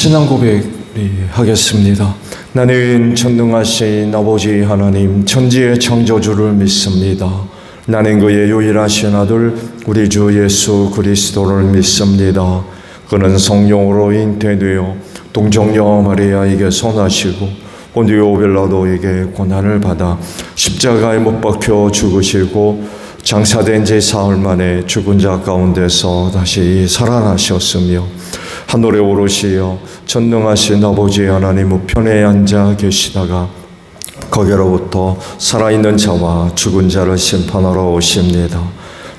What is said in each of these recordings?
신앙 고백 하겠습니다. 나는 전능하신 아버지 하나님 천지의 창조주를 믿습니다. 나는 그의 유일하신 아들 우리 주 예수 그리스도를 믿습니다. 그는 성령으로 잉태되어 동정녀 마리아에게 선하시고 본디오 빌라도에게 고난을 받아 십자가에 못 박혀 죽으시고 장사된 지 사흘 만에 죽은 자 가운데서 다시 살아나셨으며 하늘에 오르시어 전능하신 아버지 하나님 우편에 앉아 계시다가 거기로부터 살아있는 자와 죽은 자를 심판하러 오십니다.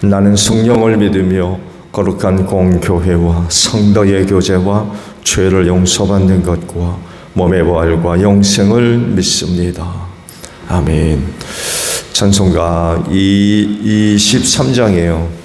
나는 성령을 믿으며 거룩한 공교회와 성도의 교제와 죄를 용서받는 것과 몸의 부활과 영생을 믿습니다. 아멘. 찬송가 23장이에요.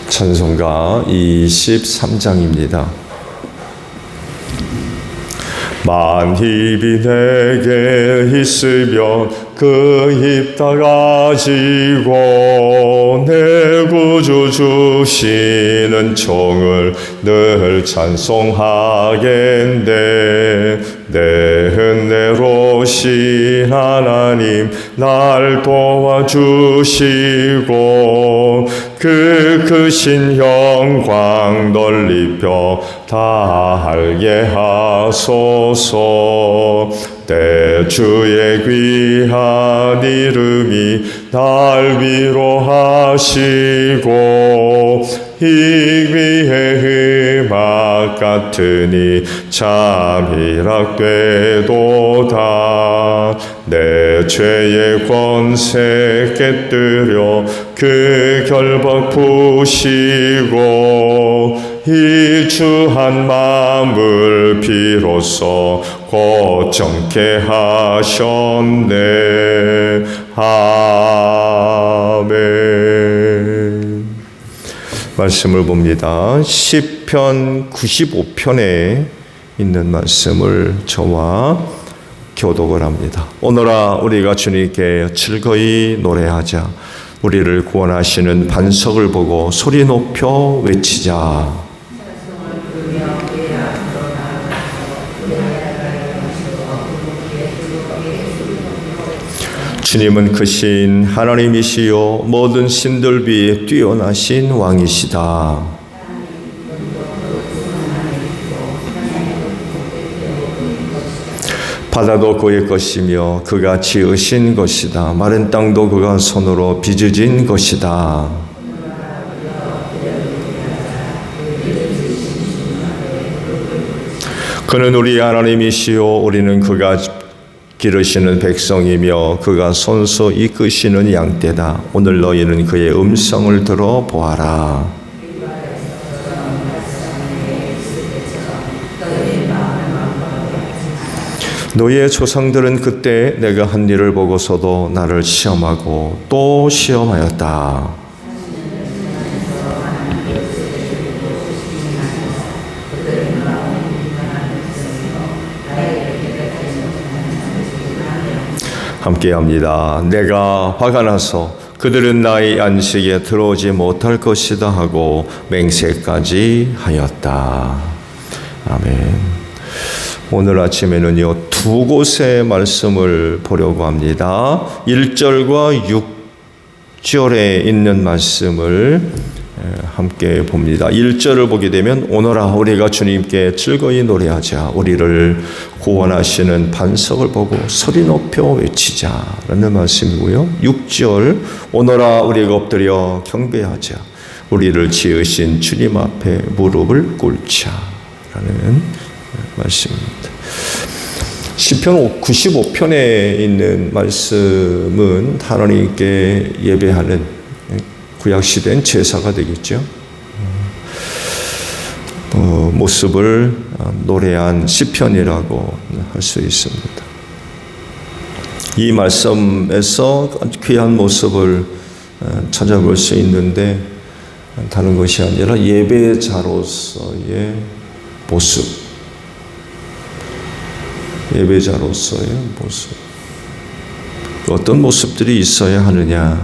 찬송가 23장입니다. 만입이 내게 있으면 그 입 다 가지고 내 구주 주시는 총을 늘 찬송하겠네. 내 은혜로신 하나님 날 도와주시고 그 크신 영광 널리 다 알게 하소서. 내 주의 귀한 이름이 날 위로하시고 이 귀의 음악 같으니 잠이락 되도다. 내 죄의 권세 깨뜨려 그 결박 푸시고 이 주한 마음을 비로소 고정케 하셨네. 아멘. 말씀을 봅니다. 시편 95편에 있는 말씀을 저와 교독을 합니다. 오늘아 우리가 주님께 즐거이 노래하자. 우리를 구원하시는 반석을 보고 소리 높여 외치자. 주님은 크신 하나님이시요 모든 신들 위에 뛰어나신 왕이시다. 바다도 그의 것이며 그가 지으신 것이다. 마른 땅도 그가 손으로 빚으진 것이다. 그는 우리 하나님이시요 우리는 그가 기르시는 백성이며 그가 손수 이끄시는 양떼다. 오늘 너희는 그의 음성을 들어보아라. 너희의 조상들은 그때 내가 한 일을 보고서도 나를 시험하고 또 시험하였다. 함께합니다. 내가 화가 나서 그들은 나의 안식에 들어오지 못할 것이다 하고 맹세까지 하였다. 아멘. 오늘 아침에는요, 두 곳의 말씀을 보려고 합니다. 1절과 6절에 있는 말씀을 함께 봅니다. 1절을 보게 되면 오늘아 우리가 주님께 즐거이 노래하자. 우리를 구원하시는 반석을 보고 소리 높여 외치자 라는 말씀이고요. 6절 오늘아 우리가 엎드려 경배하자. 우리를 지으신 주님 앞에 무릎을 꿇자 라는 말씀입니다. 시편 95편에 있는 말씀은 하나님께 예배하는 구약시대는 제사가 되겠죠. 모습을 노래한 시편이라고 할 수 있습니다. 이 말씀에서 귀한 모습을 찾아볼 수 있는데 다른 것이 아니라 예배자로서의 모습, 예배자로서의 모습, 어떤 모습들이 있어야 하느냐를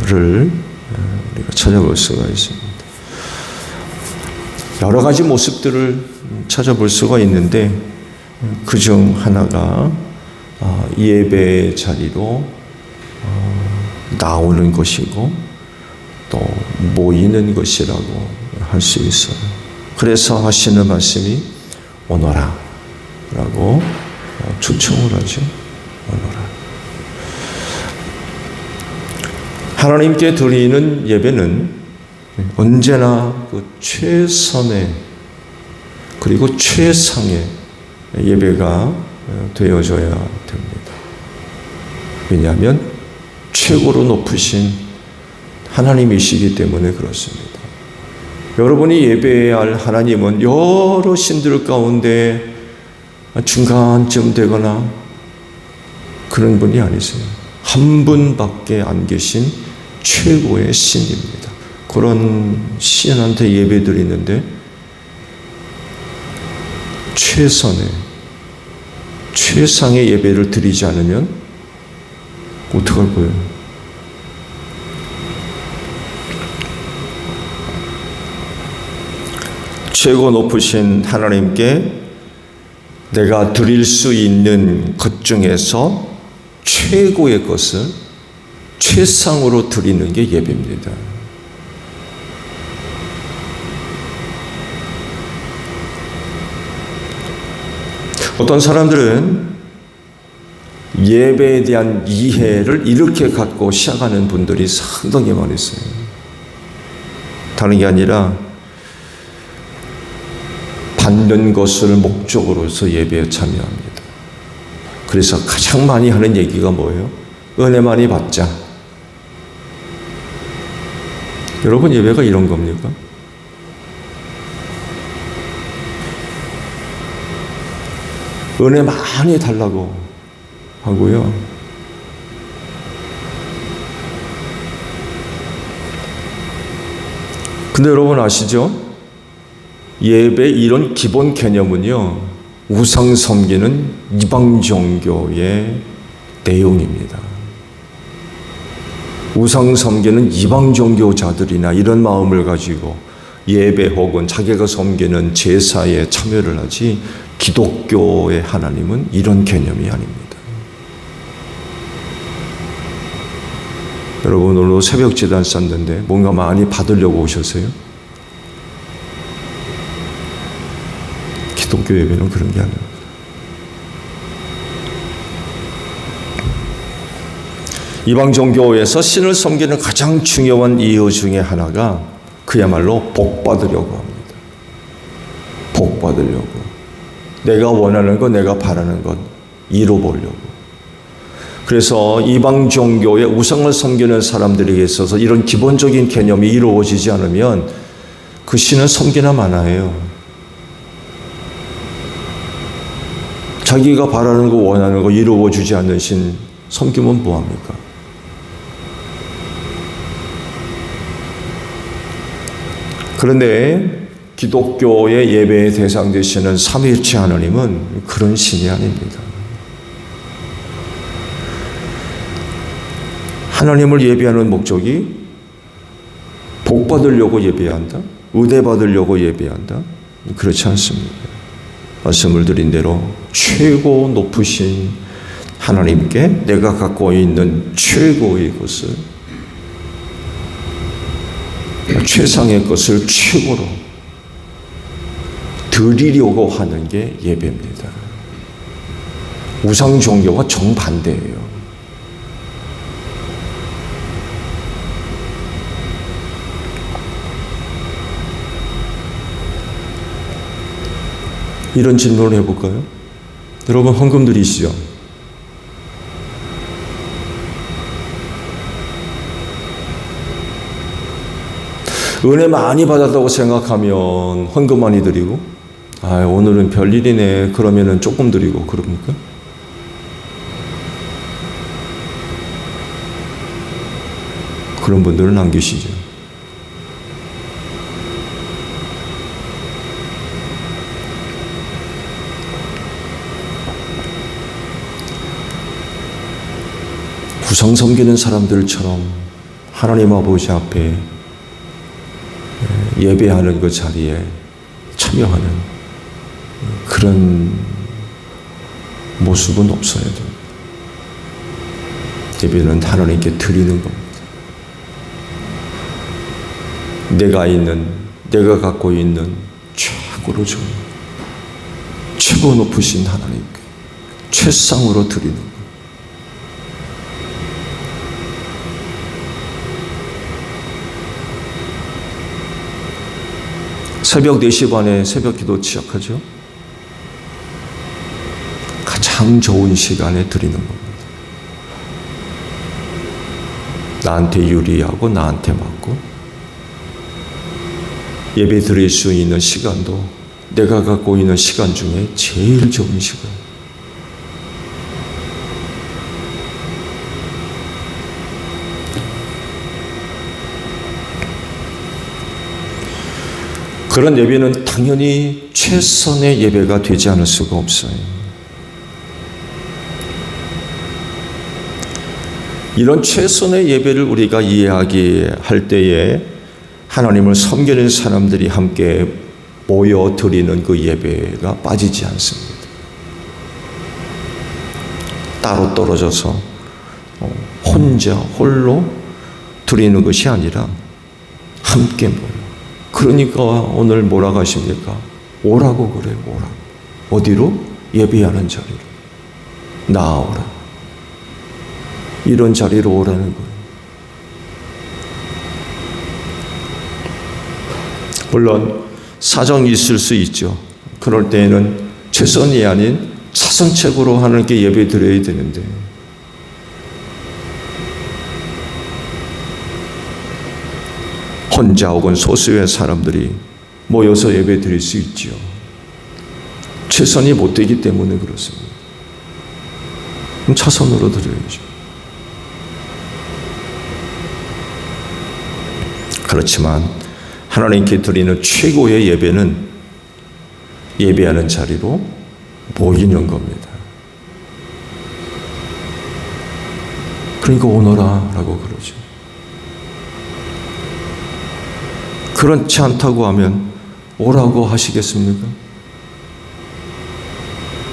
우리가 찾아볼 수가 있습니다. 여러 가지 모습들을 찾아볼 수가 있는데 그중 하나가 예배 자리로 나오는 것이고 또 모이는 것이라고 할 수 있어요. 그래서 하시는 말씀이 오너라 라고 초청을 하죠. 오너라. 하나님께 드리는 예배는 언제나 그 최선의 그리고 최상의 예배가 되어져야 됩니다. 왜냐하면 최고로 높으신 하나님이시기 때문에 그렇습니다. 여러분이 예배해야 할 하나님은 여러 신들 가운데 중간쯤 되거나 그런 분이 아니세요. 한 분밖에 안 계신 최고의 신입니다. 그런 신한테 예배 드리는데 최상의 예배를 드리지 않으면 어떡할 거예요? 최고 높으신 하나님께 내가 드릴 수 있는 것 중에서 최고의 것을 최상으로 드리는 게 예배입니다. 어떤 사람들은 예배에 대한 이해를 이렇게 갖고 시작하는 분들이 상당히 많이 있어요. 다른 게 아니라 받는 것을 목적으로서 예배에 참여합니다. 그래서 가장 많이 하는 얘기가 뭐예요? 은혜 많이 받자. 여러분, 예배가 이런 겁니까? 은혜 많이 달라고 하고요. 근데 여러분 아시죠? 예배 이런 기본 개념은요, 우상 섬기는 이방 종교의 내용입니다. 우상 섬기는 이방 종교자들이나 이런 마음을 가지고 예배 혹은 자기가 섬기는 제사에 참여를 하지 기독교의 하나님은 이런 개념이 아닙니다. 여러분 오늘 새벽 제단 쌌는데 뭔가 많이 받으려고 오셨어요? 기독교 예배는 그런 게 아닙니다. 이방 종교에서 신을 섬기는 가장 중요한 이유 중에 하나가 그야말로 복 받으려고 합니다. 복 받으려고. 내가 원하는 것, 내가 바라는 것 이루어보려고. 그래서 이방 종교의 우상을 섬기는 사람들에게 있어서 이런 기본적인 개념이 이루어지지 않으면 그 신은 섬기나 마나해요. 자기가 바라는 거, 원하는 거 이루어주지 않는 신 섬기면 뭐합니까? 그런데 기독교의 예배의 대상 되시는 삼위일체 하나님은 그런 신이 아닙니다. 하나님을 예배하는 목적이 복 받으려고 예배한다? 은혜 받으려고 예배한다? 그렇지 않습니다. 말씀을 드린 대로 최고 높으신 하나님께 내가 갖고 있는 최고의 것을, 최상의 것을 최고로 드리려고 하는 게 예배입니다. 우상 종교와 정반대예요. 이런 질문을 해볼까요? 여러분 헌금 드리시죠? 은혜 많이 받았다고 생각하면 헌금 많이 드리고, 오늘은 별일이네 그러면은 조금 드리고 그럽니까? 그런 분들은 안 계시죠. 우상 섬기는 사람들처럼 하나님 아버지 앞에 예배하는 그 자리에 참여하는 그런 모습은 없어야 됩니다. 예배는 하나님께 드리는 겁니다. 내가 갖고 있는 최고로 좋은, 최고 높으신 하나님께 최상으로 드리는 것. 새벽 4시 반에 새벽 기도 시작하죠. 가장 좋은 시간에 드리는 겁니다. 나한테 유리하고 나한테 맞고 예배 드릴 수 있는 시간도 내가 갖고 있는 시간 중에 제일 좋은 시간. 그런 예배는 당연히 최선의 예배가 되지 않을 수가 없어요. 이런 최선의 예배를 우리가 이해하게 할 때에 하나님을 섬기는 사람들이 함께 모여 드리는 그 예배가 빠지지 않습니다. 따로 떨어져서 혼자 홀로 드리는 것이 아니라 함께 모여. 그러니까 오늘 뭐라고 하십니까? 오라고 그래요. 오라고. 어디로? 예배하는 자리로. 나아오라. 이런 자리로 오라는 거예요. 물론 사정이 있을 수 있죠. 그럴 때에는 최선이 아닌 차선책으로 하나님께 예배 드려야 되는데 혼자 혹은 소수의 사람들이 모여서 예배 드릴 수 있죠. 최선이 못 되기 때문에 그렇습니다. 그럼 차선으로 드려야죠. 그렇지만 하나님께 드리는 최고의 예배는 예배하는 자리로 모이는 겁니다. 그러니까 오너라 라고 그러죠. 그렇지 않다고 하면 오라고 하시겠습니까?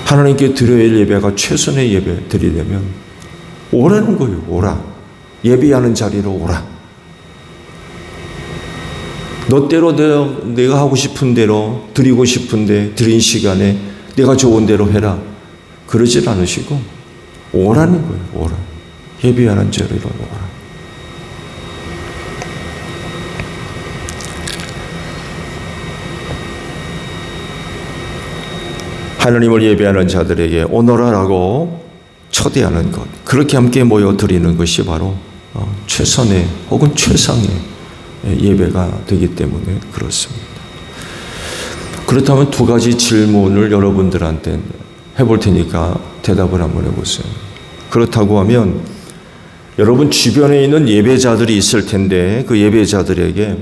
하나님께 드려야 할 예배가 최선의 예배 드리려면 오라는 거예요. 오라. 예배하는 자리로 오라. 너대로 내가 하고 싶은 대로 드리고 싶은데 드린 시간에 내가 좋은 대로 해라. 그러질 않으시고 오라는 거예요. 오라. 예배하는 자리로 오라. 하나님을 예배하는 자들에게 오너라라고 초대하는 것, 그렇게 함께 모여 드리는 것이 바로 최선의 혹은 최상의 예배가 되기 때문에 그렇습니다. 그렇다면 두 가지 질문을 여러분들한테 해볼 테니까 대답을 한번 해보세요. 그렇다고 하면 여러분 주변에 있는 예배자들이 있을 텐데 그 예배자들에게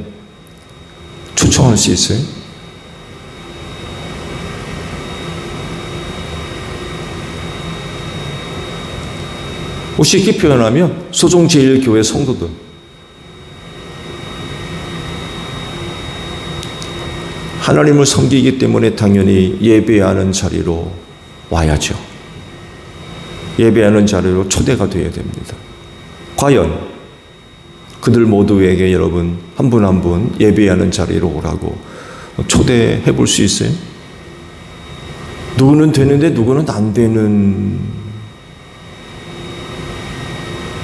초청할 수 있어요? 쉽게 표현하면 소종제일교회 성도들, 하나님을 섬기기 때문에 당연히 예배하는 자리로 와야죠. 예배하는 자리로 초대가 되어야 됩니다. 과연 그들 모두에게 여러분 한 분 한 분 예배하는 자리로 오라고 초대해 볼 수 있어요? 누구는 되는데 누구는 안 되는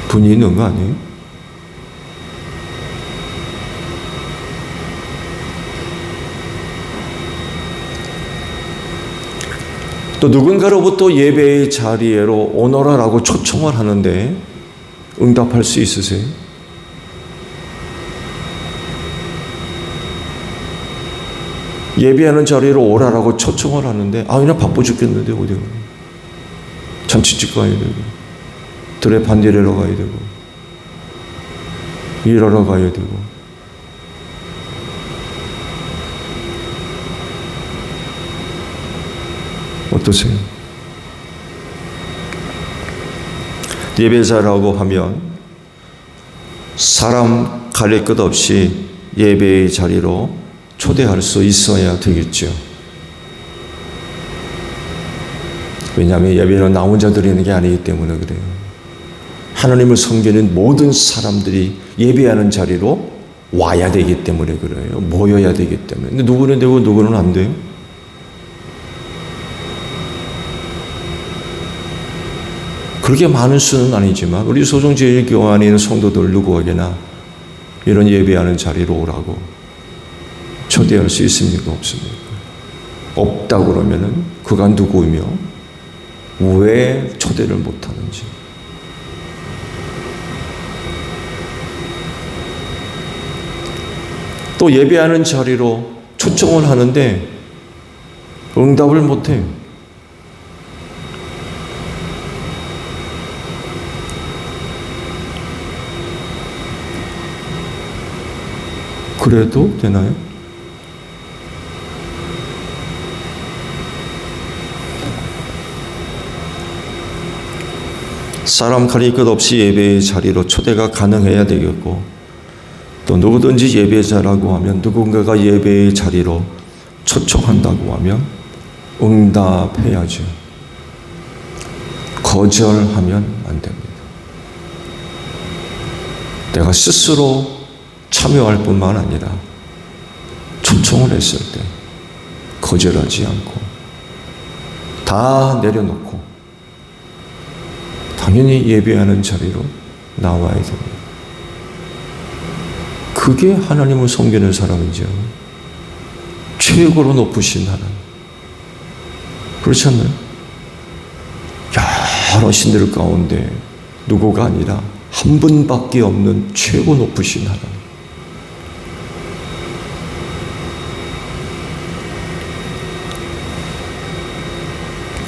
분이 있는 거 아니에요? 또 누군가로부터 예배의 자리로 오너라라고 초청을 하는데 응답할 수 있으세요? 예배하는 자리로 오라라고 초청을 하는데 그냥 바빠 죽겠는데 어디 가요? 잔치집 가야 되고 들에 반디레러 가야 되고 일하러 가야 되고 어떠세요? 예배자라고 하면 사람 가릴 것 없이 예배의 자리로 초대할 수 있어야 되겠죠. 왜냐하면 예배는 나 혼자 드리는 게 아니기 때문에 그래요. 하나님을 섬기는 모든 사람들이 예배하는 자리로 와야 되기 때문에 그래요. 모여야 되기 때문에. 근데 누구는 되고 누구는 안 돼요. 그렇게 많은 수는 아니지만 우리 소정제일교회 안에 있는 성도들 누구에게나 이런 예배하는 자리로 오라고 초대할 수 있습니까? 없습니까? 없다 그러면은 그가 누구이며 왜 초대를 못하는지. 또 예배하는 자리로 초청을 하는데 응답을 못해요. 그래도 되나요? 사람 가릴 것 없이 예배의 자리로 초대가 가능해야 되겠고, 또 누구든지 예배자라고 하면 누군가가 예배의 자리로 초청한다고 하면 응답해야죠. 거절하면 안 됩니다. 내가 스스로 참여할 뿐만 아니라 초청을 했을 때 거절하지 않고 다 내려놓고 당연히 예배하는 자리로 나와야 됩니다. 그게 하나님을 섬기는 사람이죠. 최고로 높으신 하나님. 그렇지 않나요? 여러 신들 가운데 누구가 아니라 한 분밖에 없는 최고 높으신 하나님.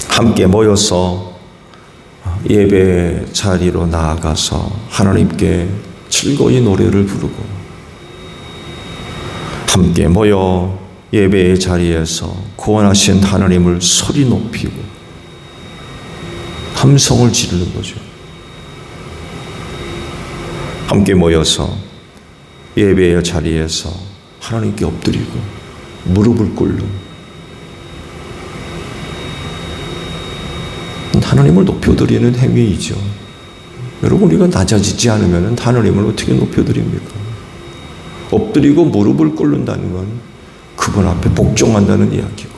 함께 모여서 예배 자리로 나아가서 하나님께 즐거이 노래를 부르고, 함께 모여 예배의 자리에서 구원하신 하나님을 소리 높이고 함성을 지르는 거죠. 함께 모여서 예배의 자리에서 하나님께 엎드리고 무릎을 꿇는, 하나님을 높여드리는 행위이죠. 여러분, 우리가 낮아지지 않으면 하나님을 어떻게 높여드립니까? 엎드리고 무릎을 꿇는다는 건 그분 앞에 복종한다는 이야기고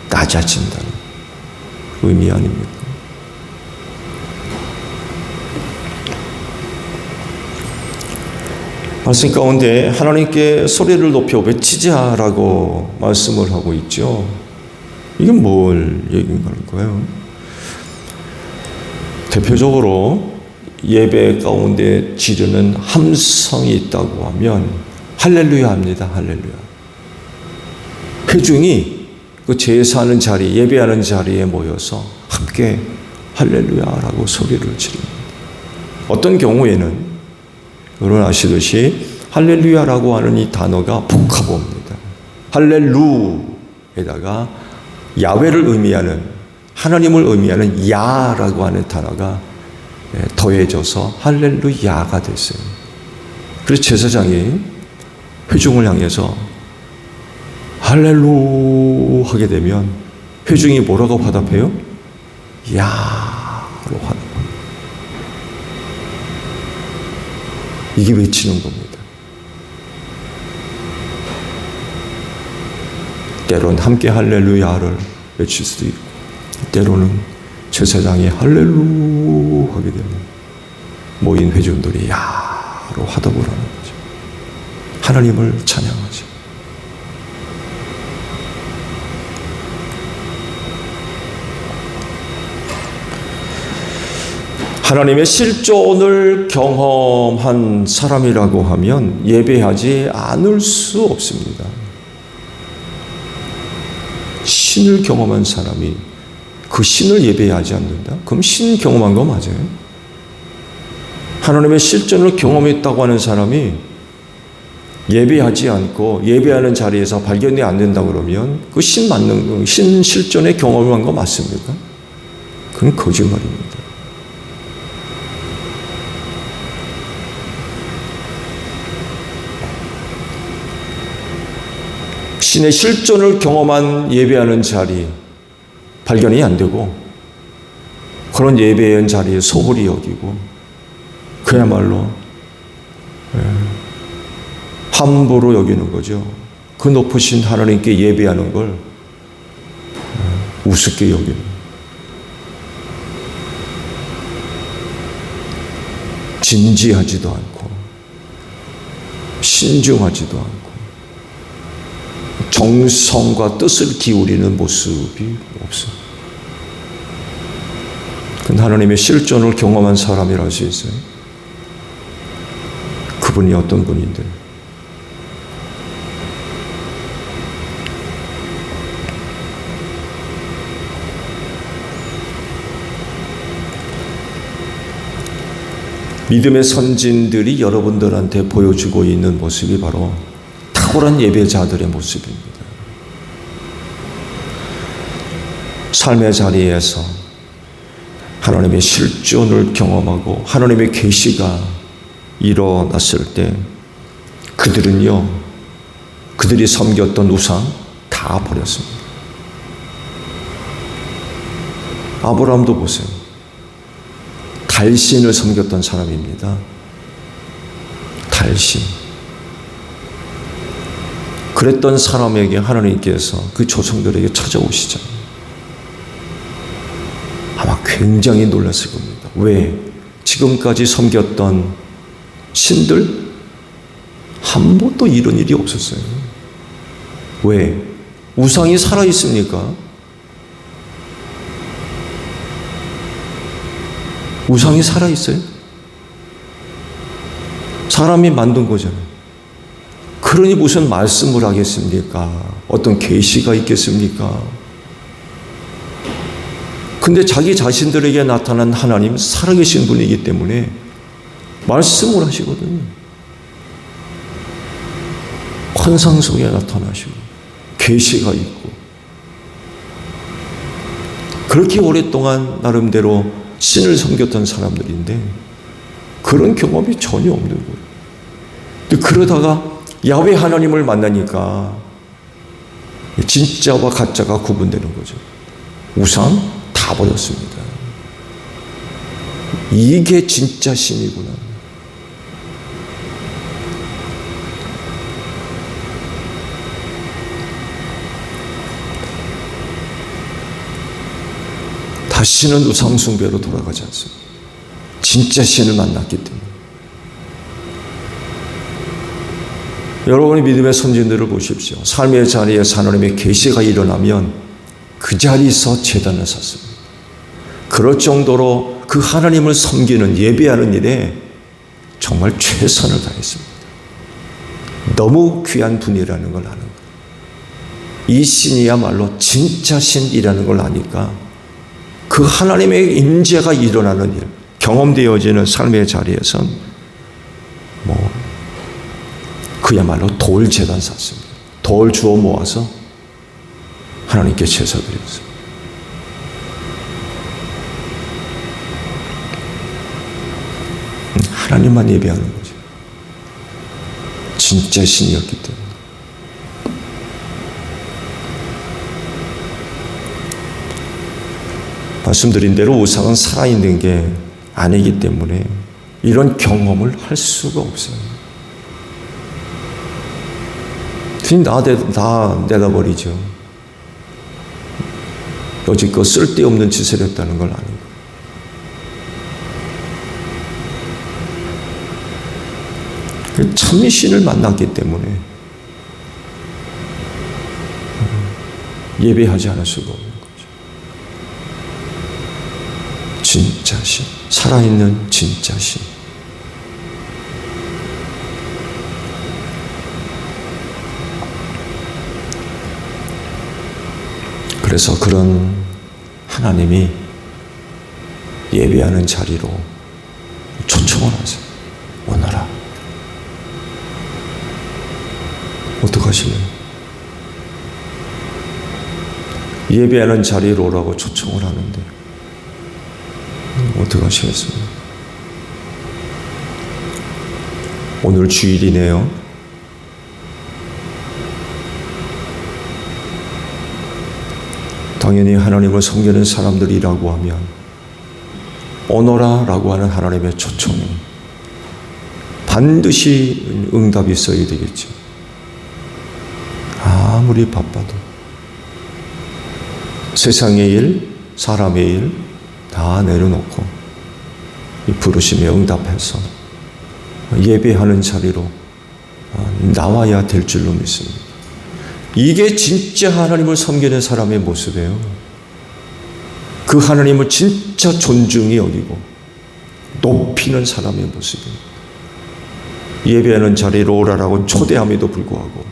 낮아진다는 의미 아닙니까? 말씀 가운데 하나님께 소리를 높여 외치자라고 말씀을 하고 있죠. 이게 뭘 얘기인가요? 대표적으로 예배 가운데 지르는 함성이 있다고 하면 할렐루야 합니다. 할렐루야. 회중이 그 제사하는 자리, 예배하는 자리에 모여서 함께 할렐루야라고 소리를 지릅니다. 어떤 경우에는 여러분 아시듯이 할렐루야라고 하는 이 단어가 복합어입니다. 할렐루에다가 야훼를 의미하는, 하나님을 의미하는 야라고 하는 단어가 더해져서 할렐루야가 됐어요. 그래서 제사장이 회중을 향해서 할렐루 하게 되면 회중이 뭐라고 화답해요? 야로 화답합니다. 이게 외치는 겁니다. 때론 함께 할렐루야를 외칠 수도 있고, 때로는 제사장이 할렐루 하게 되면 모인 회중들이 야로 화답을 하는 거죠. 하나님을 찬양하죠. 하나님의 실존을 경험한 사람이라고 하면 예배하지 않을 수 없습니다. 신을 경험한 사람이 그 신을 예배하지 않는다? 그럼 신 경험한 거 맞아요? 하나님의 실존을 경험했다고 하는 사람이 예배하지 않고 예배하는 자리에서 발견이 안 된다 그러면 그 신 맞는, 신 실존에 경험한 거 맞습니까? 그건 거짓말입니다. 신의 실존을 경험한 예배하는 자리 발견이 안 되고 그런 예배하는 자리에 소홀히 여기고 그야말로 함부로 여기는 거죠. 그 높으신 하나님께 예배하는 걸 우습게 여기는. 진지하지도 않고 신중하지도 않고 정성과 뜻을 기울이는 모습이 없어요. 그건 하나님의 실존을 경험한 사람이라 할 수 있어요. 그분이 어떤 분인데 믿음의 선진들이 여러분들한테 보여주고 있는 모습이 바로 탁월한 예배자들의 모습입니다. 삶의 자리에서 하나님의 실존을 경험하고 하나님의 계시가 일어났을 때 그들은요, 그들이 섬겼던 우상 다 버렸습니다. 아브라함도 보세요. 달신을 섬겼던 사람입니다. 달신. 그랬던 사람에게 하나님께서 그 조상들에게 찾아오시잖아요. 아마 굉장히 놀랐을 겁니다. 왜? 지금까지 섬겼던 신들 한 번도 이런 일이 없었어요. 왜? 우상이 살아있습니까? 우상이 살아있어요? 사람이 만든 거잖아요. 그러니 무슨 말씀을 하겠습니까? 어떤 계시가 있겠습니까? 근데 자기 자신들에게 나타난 하나님 살아계신 분이기 때문에 말씀을 하시거든요. 환상 속에 나타나시고 계시가 있고 그렇게 오랫동안 나름대로 신을 섬겼던 사람들인데 그런 경험이 전혀 없는 거예요. 근데 그러다가 야훼 하나님을 만나니까 진짜와 가짜가 구분되는 거죠. 우상 다 버렸습니다. 이게 진짜 신이구나. 다시는 우상숭배로 돌아가지 않습니다. 진짜 신을 만났기 때문에. 여러분이 믿음의 선진들을 보십시오. 삶의 자리에서 하나님의 계시가 일어나면 그 자리에서 제단을 샀습니다. 그럴 정도로 그 하나님을 섬기는 예배하는 일에 정말 최선을 다했습니다. 너무 귀한 분이라는 걸 아는 거예요. 이 신이야말로 진짜 신이라는 걸 아니까 그 하나님의 임재가 일어나는 일, 경험되어지는 삶의 자리에선 그야말로 돌 제단 샀습니다. 돌 주워 모아서 하나님께 제사 드렸습니다. 하나님만 예배하는 거죠. 진짜 신이었기 때문에. 말씀드린 대로 우상은 살아있는 게 아니기 때문에 이런 경험을 할 수가 없어요. 다 내다버리죠. 여지껏 쓸데없는 짓을 했다는 걸 아는 거예요. 참신을 만났기 때문에 예배하지 않을 수가 없는 거죠. 진짜 신, 살아있는 진짜 신. 그래서 그런 하나님이 예배하는 자리로 초청을 하세요. 오너라. 어떡하실래요? 예배하는 자리로 오라고 초청을 하는데 어떡하시겠습니까? 오늘 주일이네요. 당연히 하나님을 섬기는 사람들이라고 하면 오너라라고 하는 하나님의 초청에 반드시 응답이 있어야 되겠죠. 아무리 바빠도 세상의 일, 사람의 일 다 내려놓고 이 부르심에 응답해서 예배하는 자리로 나와야 될 줄로 믿습니다. 이게 진짜 하나님을 섬기는 사람의 모습이에요. 그 하나님을 진짜 존중히 여기고 높이는 사람의 모습입니다. 예배하는 자리로 오라라고 초대함에도 불구하고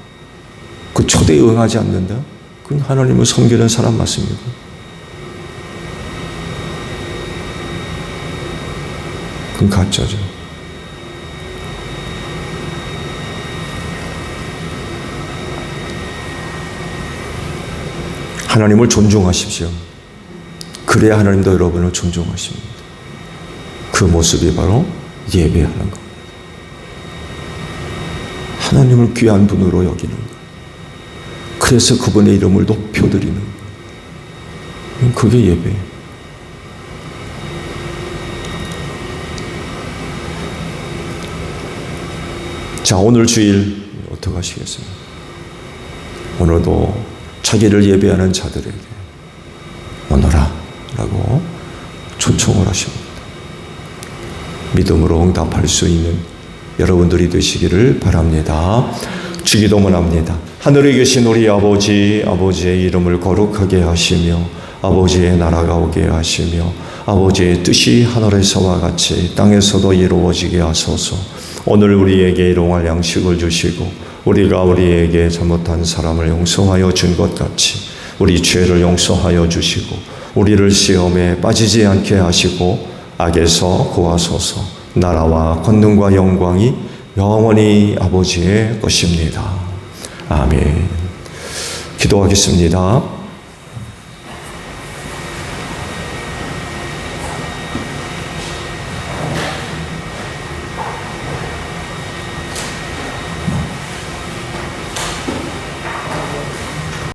그 초대에 응하지 않는다? 그건 하나님을 섬기는 사람 맞습니다. 그건 가짜죠. 하나님을 존중하십시오. 그래야 하나님도 여러분을 존중하십니다. 그 모습이 바로 예배하는 겁니다. 하나님을 귀한 분으로 여기는 거예요. 그래서 그분의 이름을 높여드리는 거예요. 그게 예배예요. 자, 오늘 주일 어떻게 하시겠습니까? 오늘도 자기를 예배하는 자들에게 오너라 라고 초청을 하십니다. 믿음으로 응답할 수 있는 여러분들이 되시기를 바랍니다. 주기도문 합니다. 하늘에 계신 우리 아버지, 아버지의 이름을 거룩하게 하시며 아버지의 나라가 오게 하시며 아버지의 뜻이 하늘에서와 같이 땅에서도 이루어지게 하소서. 오늘 우리에게 일용할 양식을 주시고 우리가 우리에게 잘못한 사람을 용서하여 준 것 같이 우리 죄를 용서하여 주시고 우리를 시험에 빠지지 않게 하시고 악에서 구하소서. 나라와 권능과 영광이 영원히 아버지의 것입니다. 아멘. 기도하겠습니다.